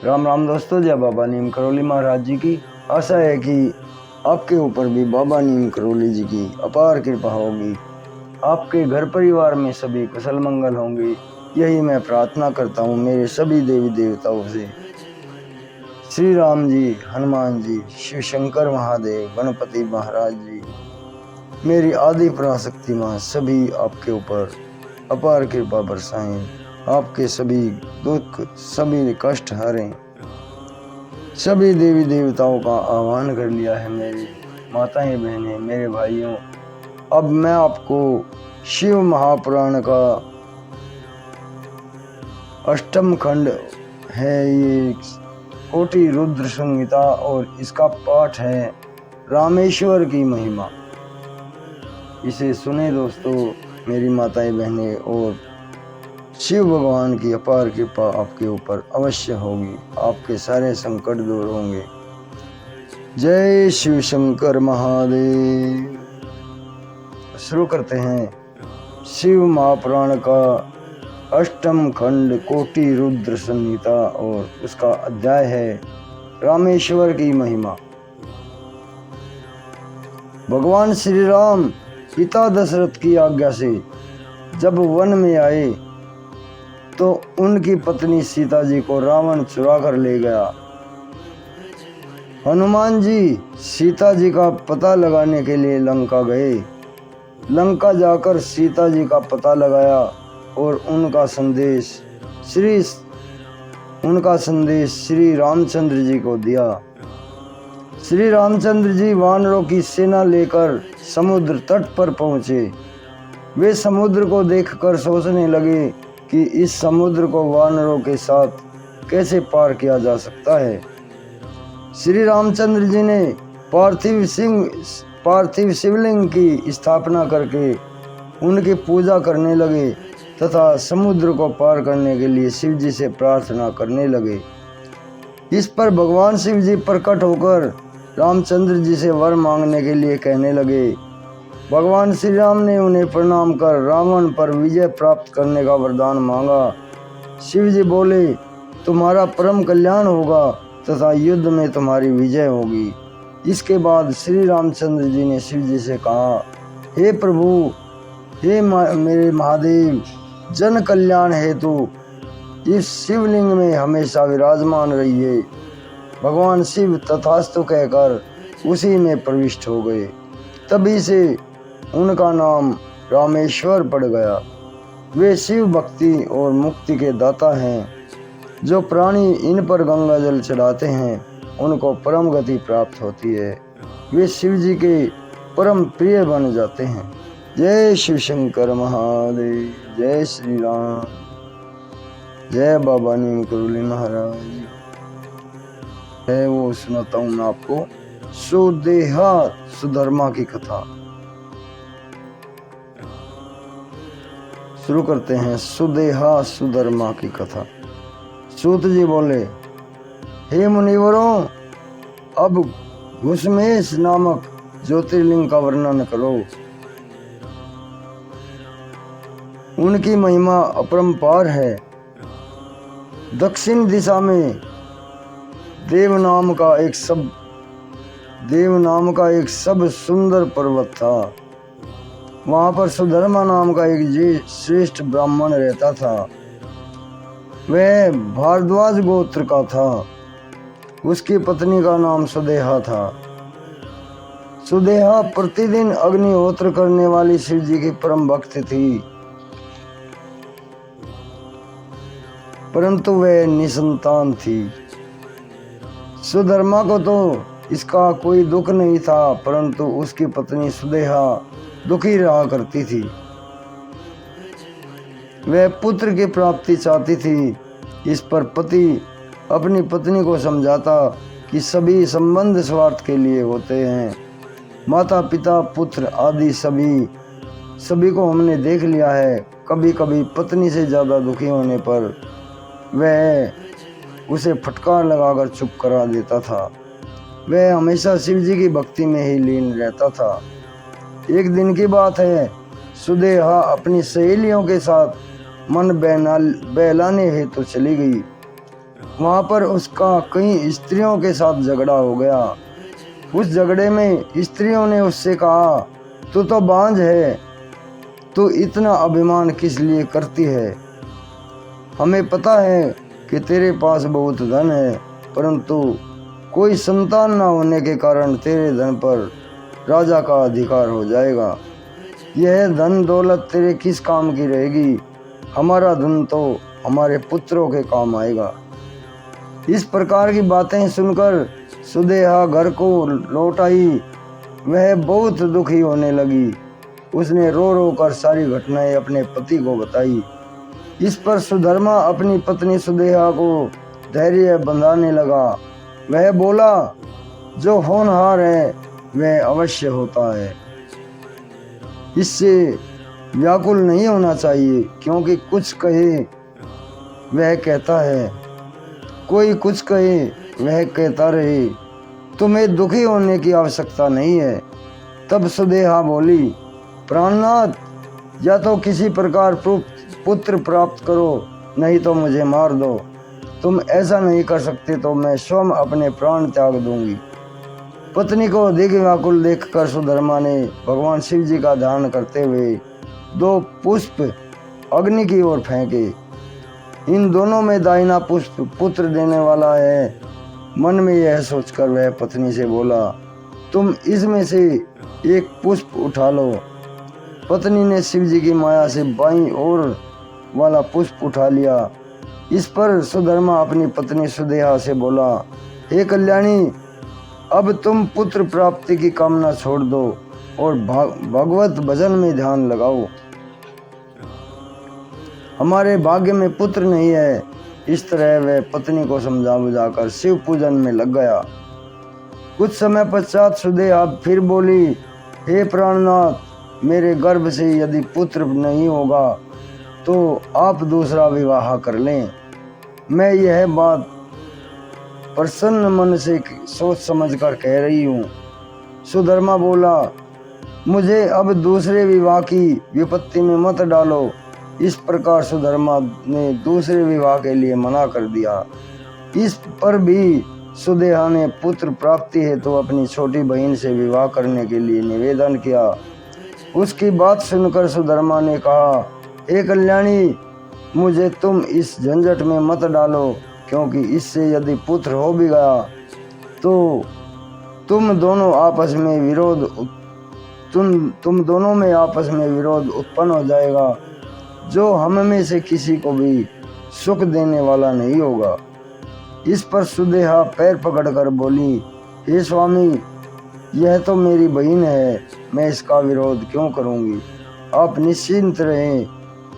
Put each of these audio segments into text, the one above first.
राम राम दोस्तों, जय बाबा नीम करोली महाराज जी की। आशा है कि आपके ऊपर भी बाबा नीम करोली जी की अपार कृपा होगी। आपके घर परिवार में सभी कुशल मंगल होंगे, यही मैं प्रार्थना करता हूँ मेरे सभी देवी देवताओं से। श्री राम जी, हनुमान जी, शिव शंकर महादेव, गणपति महाराज जी, मेरी आदि पराशक्ति माँ सभी आपके ऊपर अपार कृपा बरसाएं, आपके सभी दुख सभी कष्ट हरें। सभी देवी देवताओं का आह्वान कर लिया है मेरी माताएं बहनें मेरे भाइयों। अब मैं आपको शिव महापुराण का अष्टम खंड है, ये कोटि रुद्र संहिता, और इसका पाठ है रामेश्वर की महिमा। इसे सुने दोस्तों मेरी माताएं बहनें, और शिव भगवान की अपार कृपा आपके ऊपर अवश्य होगी, आपके सारे संकट दूर होंगे। जय शिव शंकर महादेव। शुरू करते हैं शिव महापुराण का अष्टम खंड कोटि रुद्र संहिता, और उसका अध्याय है रामेश्वर की महिमा। भगवान श्री राम पिता दशरथ की आज्ञा से जब वन में आए तो उनकी पत्नी सीता जी को रावण चुरा कर ले गया। हनुमान जी सीता जी का पता लगाने के लिए लंका गए। लंका जाकर सीता जी का पता लगाया और उनका संदेश श्री रामचंद्र जी को दिया। श्री रामचंद्र जी वानरों की सेना लेकर समुद्र तट पर पहुँचे। वे समुद्र को देखकर सोचने लगे कि इस समुद्र को वानरों के साथ कैसे पार किया जा सकता है। श्री रामचंद्र जी ने पार्थिव शिवलिंग की स्थापना करके उनकी पूजा करने लगे तथा समुद्र को पार करने के लिए शिव जी से प्रार्थना करने लगे। इस पर भगवान शिव जी प्रकट होकर रामचंद्र जी से वर मांगने के लिए कहने लगे। भगवान श्री राम ने उन्हें प्रणाम कर रावण पर विजय प्राप्त करने का वरदान मांगा। शिव जी बोले, तुम्हारा परम कल्याण होगा तथा युद्ध में तुम्हारी विजय होगी। इसके बाद श्री रामचंद्र जी ने शिव जी से कहा, हे प्रभु, हे मेरे महादेव, जन कल्याण हेतु इस शिवलिंग में हमेशा विराजमान रहिए। भगवान शिव तथास्तु कहकर उसी में प्रविष्ट हो गए। तभी से उनका नाम रामेश्वर पड़ गया। वे शिव भक्ति और मुक्ति के दाता हैं। जो प्राणी इन पर गंगा जल चढ़ाते हैं उनको परम गति प्राप्त होती है। वे शिव जी के परम प्रिय बन जाते हैं। जय शिव शंकर महादेव, जय श्री राम, जय बाबा नीम करोली महाराज। है वो सुनाता हूँ मैं आपको सुदेहा सुधर्मा की कथा। शुरू करते हैं सुदेहा सुधर्मा की कथा। सूत जी बोले, हे मुनिवरों, अब घुसमेश नामक ज्योतिर्लिंग का वर्णन करो। उनकी महिमा अपरंपार है। दक्षिण दिशा में देव नाम का एक सब सुंदर पर्वत था। वहां पर सुधर्मा नाम का एक श्रेष्ठ ब्राह्मण रहता था। वह भारद्वाज गोत्र का था। उसकी पत्नी का नाम सुदेहा था। सुदेहा प्रतिदिन अग्निहोत्र करने वाली शिव जी की परम भक्त थी, परंतु वह निसंतान थी। सुधर्मा को तो इसका कोई दुख नहीं था, परंतु उसकी पत्नी सुदेहा दुखी रहा करती थी। वह पुत्र की प्राप्ति चाहती थी। इस पर पति अपनी पत्नी को समझाता कि सभी संबंध स्वार्थ के लिए होते हैं। माता पिता पुत्र आदि सभी को हमने देख लिया है। कभी कभी पत्नी से ज़्यादा दुखी होने पर वह उसे फटकार लगाकर चुप करा देता था। वह हमेशा शिव जी की भक्ति में ही लीन रहता था। एक दिन की बात है, सुदेहा अपनी सहेलियों के साथ मन बहलाने हेतु चली गई। वहाँ पर उसका कई स्त्रियों के साथ झगड़ा हो गया। उस झगड़े में स्त्रियों ने उससे कहा, तू तो बांझ है, तू इतना अभिमान किस लिए करती है? हमें पता है कि तेरे पास बहुत धन है, परंतु कोई संतान न होने के कारण तेरे धन पर राजा का अधिकार हो जाएगा। यह धन दौलत तेरे किस काम की रहेगी? हमारा धन तो हमारे पुत्रों के काम आएगा। इस प्रकार की बातें सुनकर सुदेहा घर को लौट आई। वह बहुत दुखी होने लगी। उसने रो रो कर सारी घटनाएं अपने पति को बताई। इस पर सुधर्मा अपनी पत्नी सुदेहा को धैर्य बंधाने लगा। वह बोला, जो होनहार है वह अवश्य होता है, इससे व्याकुल नहीं होना चाहिए, क्योंकि कुछ कहे वह कहता है, कोई कुछ कहे वह कहता रहे, तुम्हें दुखी होने की आवश्यकता नहीं है। तब सुदेहा बोली, प्राणनाथ, या तो किसी प्रकार पुत्र प्राप्त करो, नहीं तो मुझे मार दो। तुम ऐसा नहीं कर सकते तो मैं स्वयं अपने प्राण त्याग दूंगी। पत्नी को अधिक व्याकुल देखकर सुधर्मा ने भगवान शिव जी का ध्यान करते हुए 2 पुष्प अग्नि की ओर फेंके। इन दोनों में दाहिना पुष्प पुत्र देने वाला है। मन में यह सोचकर वह पत्नी से बोला, तुम इसमें से एक पुष्प उठा लो। पत्नी ने शिव जी की माया से बाईं ओर वाला पुष्प उठा लिया। इस पर सुधर्मा अपनी पत्नी सुदेहा से बोला, हे कल्याणी, अब तुम पुत्र प्राप्ति की कामना छोड़ दो और भगवत भजन में ध्यान लगाओ। हमारे भाग्य में पुत्र नहीं है। इस तरह वह पत्नी को समझा बुझाकर शिव पूजन में लग गया। कुछ समय पश्चात सुदेहा फिर बोली, हे प्राणनाथ, मेरे गर्भ से यदि पुत्र नहीं होगा तो आप दूसरा विवाह कर लें। मैं यह बात प्रसन्न मन से सोच समझकर कह रही हूँ। सुधर्मा बोला, मुझे अब दूसरे विवाह की विपत्ति में मत डालो। इस प्रकार सुधर्मा ने दूसरे विवाह के लिए मना कर दिया। इस पर भी सुदेहा ने पुत्र प्राप्ति हेतु तो अपनी छोटी बहन से विवाह करने के लिए निवेदन किया। उसकी बात सुनकर सुधर्मा ने कहा, हे कल्याणी, मुझे तुम इस झंझट में मत डालो, क्योंकि इससे यदि पुत्र हो भी गया तो तुम दोनों में आपस में विरोध उत्पन्न हो जाएगा, जो हम में से किसी को भी सुख देने वाला नहीं होगा। इस पर सुदेहा पैर पकड़कर बोली, हे स्वामी, यह तो मेरी बहन है, मैं इसका विरोध क्यों करूंगी? आप निश्चिंत रहें।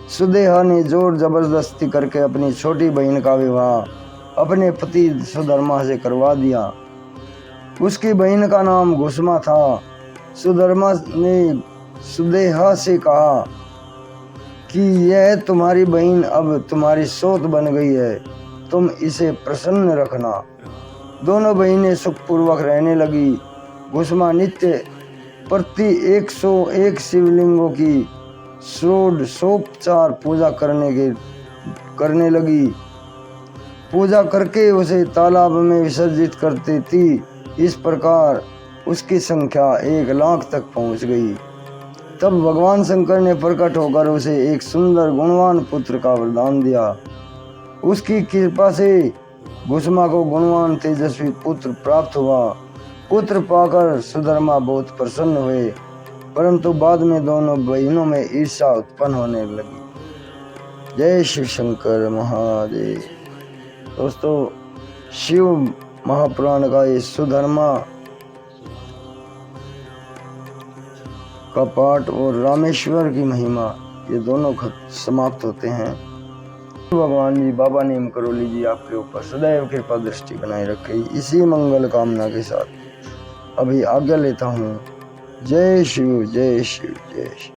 सुदेहा ने जोर जबरदस्ती करके अपनी छोटी बहन का विवाह अपने पति सुधर्मा से करवा दिया। उसकी बहन का नाम घुसमा था। सुधर्मा ने सुदेहा से कहा कि यह तुम्हारी बहन अब तुम्हारी सौत बन गई है, तुम इसे प्रसन्न रखना। दोनों बहनें सुखपूर्वक रहने लगी। घुसमा नित्य प्रति 101 शिवलिंगों की षोडशोपचार पूजा करने लगी। पूजा करके उसे तालाब में विसर्जित करती थी। इस प्रकार उसकी संख्या 1 लाख तक पहुंच गई। तब भगवान शंकर ने प्रकट होकर उसे एक सुंदर गुणवान पुत्र का वरदान दिया। उसकी कृपा से घुसमा को गुणवान तेजस्वी पुत्र प्राप्त हुआ। पुत्र पाकर सुधर्मा बहुत प्रसन्न हुए, परंतु बाद में दोनों बहनों में ईर्ष्या उत्पन्न होने लगी। जय शिव शंकर महादेव। दोस्तों, शिव महापुराण का ये सुधर्मा का पाठ और रामेश्वर की महिमा, ये दोनों समाप्त होते हैं। भगवान जी बाबा नीम करोली जी आपके ऊपर सदैव कृपा दृष्टि बनाए रखे। इसी मंगल कामना के साथ अभी आज्ञा लेता हूँ। जय शिव, जय शिव, जय शिव।